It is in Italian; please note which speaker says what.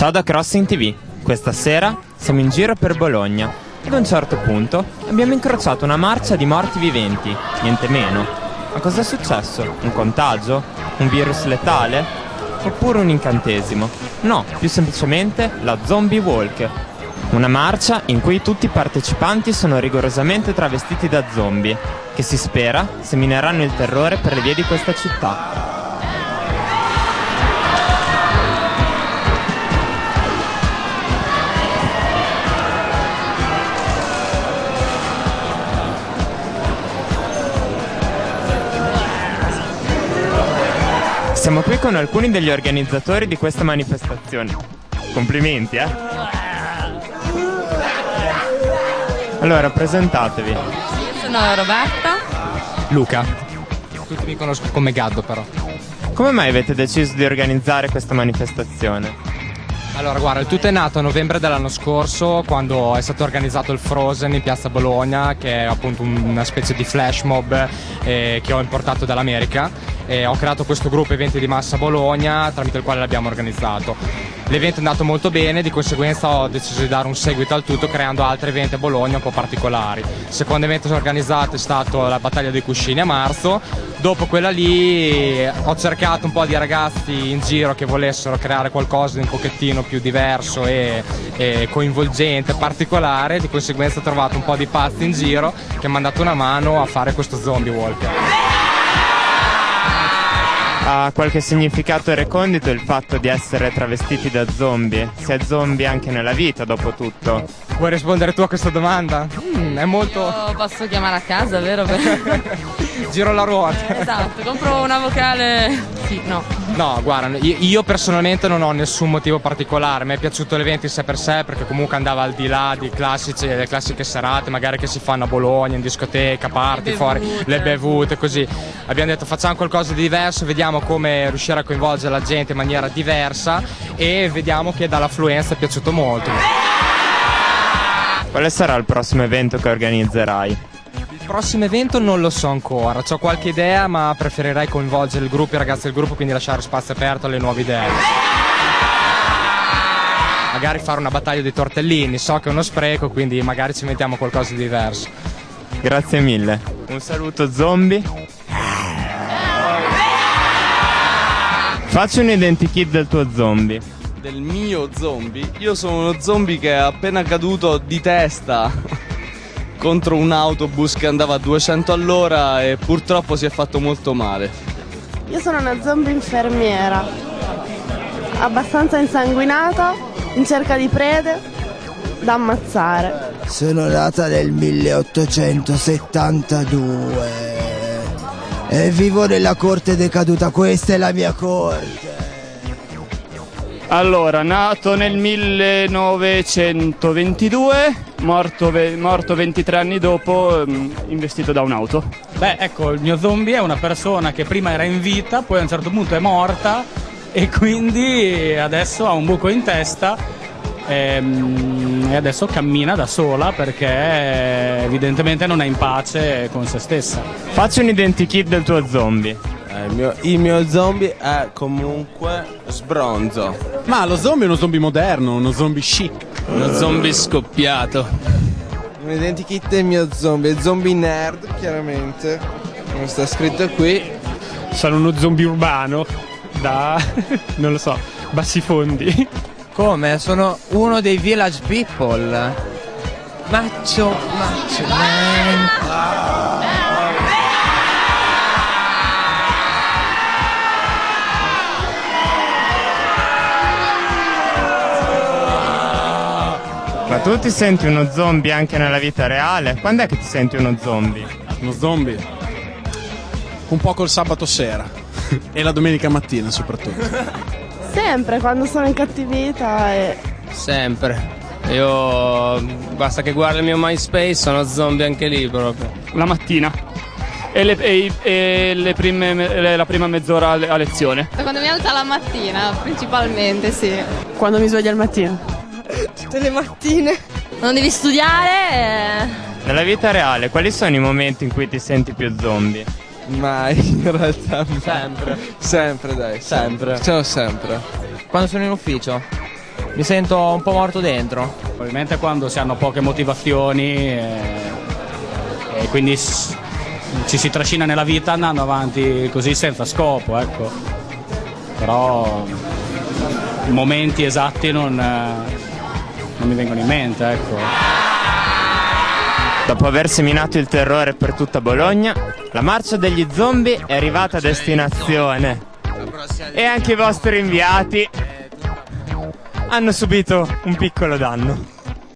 Speaker 1: Ciao da Crossing TV. Questa sera siamo in giro per Bologna. Ad un certo punto abbiamo incrociato una marcia di morti viventi, niente meno. Ma cosa è successo? Un contagio? Un virus letale? Oppure un incantesimo? No, più semplicemente la Zombie Walk. Una marcia in cui tutti i partecipanti sono rigorosamente travestiti da zombie, che si spera semineranno il terrore per le vie di questa città. Siamo qui con alcuni degli organizzatori di questa manifestazione. Complimenti, eh? Allora, presentatevi.
Speaker 2: Io sono Roberta.
Speaker 3: Luca. Tutti mi conoscono come Gaddo, però.
Speaker 1: Come mai avete deciso di organizzare questa manifestazione?
Speaker 3: Allora, guarda, il tutto è nato a novembre dell'anno scorso, quando è stato organizzato il Frozen in Piazza Bologna, che è appunto una specie di flash mob che ho importato dall'America. E ho creato questo gruppo eventi di massa a Bologna, tramite il quale l'abbiamo organizzato. L'evento è andato molto bene, di conseguenza ho deciso di dare un seguito al tutto creando altri eventi a Bologna un po' particolari. Il secondo evento organizzato è stato la battaglia dei cuscini a marzo. Dopo quella lì ho cercato un po' di ragazzi in giro che volessero creare qualcosa di un pochettino più diverso e coinvolgente, particolare. Di conseguenza ho trovato un po' di pazzi in giro che mi hanno dato una mano a fare questo Zombie Walk.
Speaker 1: Ha qualche significato recondito il fatto di essere travestiti da zombie? Si è zombie anche nella vita, dopo tutto.
Speaker 3: Vuoi rispondere tu a questa domanda? È molto...
Speaker 2: Io posso chiamare a casa, vero?
Speaker 3: Giro la ruota.
Speaker 2: Esatto, compro una vocale. Sì, no.
Speaker 3: No, guarda, io personalmente non ho nessun motivo particolare. Mi è piaciuto l'evento in sé per sé, perché comunque andava al di là di le classiche serate magari che si fanno a Bologna, in discoteca, party, fuori, le bevute, così. Abbiamo detto facciamo qualcosa di diverso, vediamo come riuscire a coinvolgere la gente in maniera diversa e vediamo che dall'affluenza è piaciuto molto.
Speaker 1: Quale sarà il prossimo evento che organizzerai?
Speaker 3: Il prossimo evento non lo so ancora, ho qualche idea, ma preferirei coinvolgere il gruppo, i ragazzi del gruppo, quindi lasciare spazio aperto alle nuove idee. Magari fare una battaglia di tortellini, so che è uno spreco, quindi magari ci mettiamo qualcosa di diverso.
Speaker 1: Grazie mille. Un saluto zombie. Facci un identikit del tuo zombie.
Speaker 4: Del mio zombie? Io sono uno zombie che è appena caduto di testa contro un autobus che andava a 200 all'ora e purtroppo si è fatto molto male.
Speaker 5: Io sono una zombie infermiera, abbastanza insanguinata, in cerca di prede da ammazzare.
Speaker 6: Sono nata nel 1872 e vivo nella corte decaduta, questa è la mia corte.
Speaker 7: Allora, nato nel 1922, morto 23 anni dopo, investito da un'auto.
Speaker 8: Beh, ecco, il mio zombie è una persona che prima era in vita, poi a un certo punto è morta e quindi adesso ha un buco in testa e adesso cammina da sola perché evidentemente non è in pace con se stessa.
Speaker 1: Facci un identikit del tuo zombie.
Speaker 4: Il mio zombie è comunque sbronzo.
Speaker 9: Ma lo zombie è uno zombie moderno, uno zombie chic.
Speaker 4: Uno zombie scoppiato.
Speaker 10: Un identikit del mio zombie, zombie nerd, chiaramente, come sta scritto qui.
Speaker 11: Sono uno zombie urbano da, non lo so, bassifondi.
Speaker 12: Come? Sono uno dei Village People. Macho man.
Speaker 1: Ma tu ti senti uno zombie anche nella vita reale? Quando è che ti senti uno zombie?
Speaker 9: Uno zombie? Un po' col sabato sera e la domenica mattina soprattutto.
Speaker 5: Sempre, quando sono incattivita e...
Speaker 13: Sempre. Io basta che guardo il mio MySpace, sono zombie anche lì proprio.
Speaker 7: La mattina e la prima mezz'ora a lezione.
Speaker 2: Quando mi alza la mattina, principalmente, sì.
Speaker 5: Quando mi sveglio al mattino.
Speaker 2: Tutte le mattine. Non devi studiare.
Speaker 1: Nella vita reale, quali sono i momenti in cui ti senti più zombie?
Speaker 10: Mai, in realtà.
Speaker 12: Sempre.
Speaker 10: Sempre, dai.
Speaker 12: Sempre.
Speaker 10: Facciamo sempre.
Speaker 12: Quando sono in ufficio? mi sento un po' morto dentro.
Speaker 8: Probabilmente quando si hanno poche motivazioni e quindi ci si trascina nella vita andando avanti così senza scopo, ecco. Però i momenti esatti non mi vengono in mente, ecco.
Speaker 1: Dopo aver seminato il terrore per tutta Bologna, la marcia degli zombie è arrivata a destinazione. E anche i vostri inviati hanno subito un piccolo danno.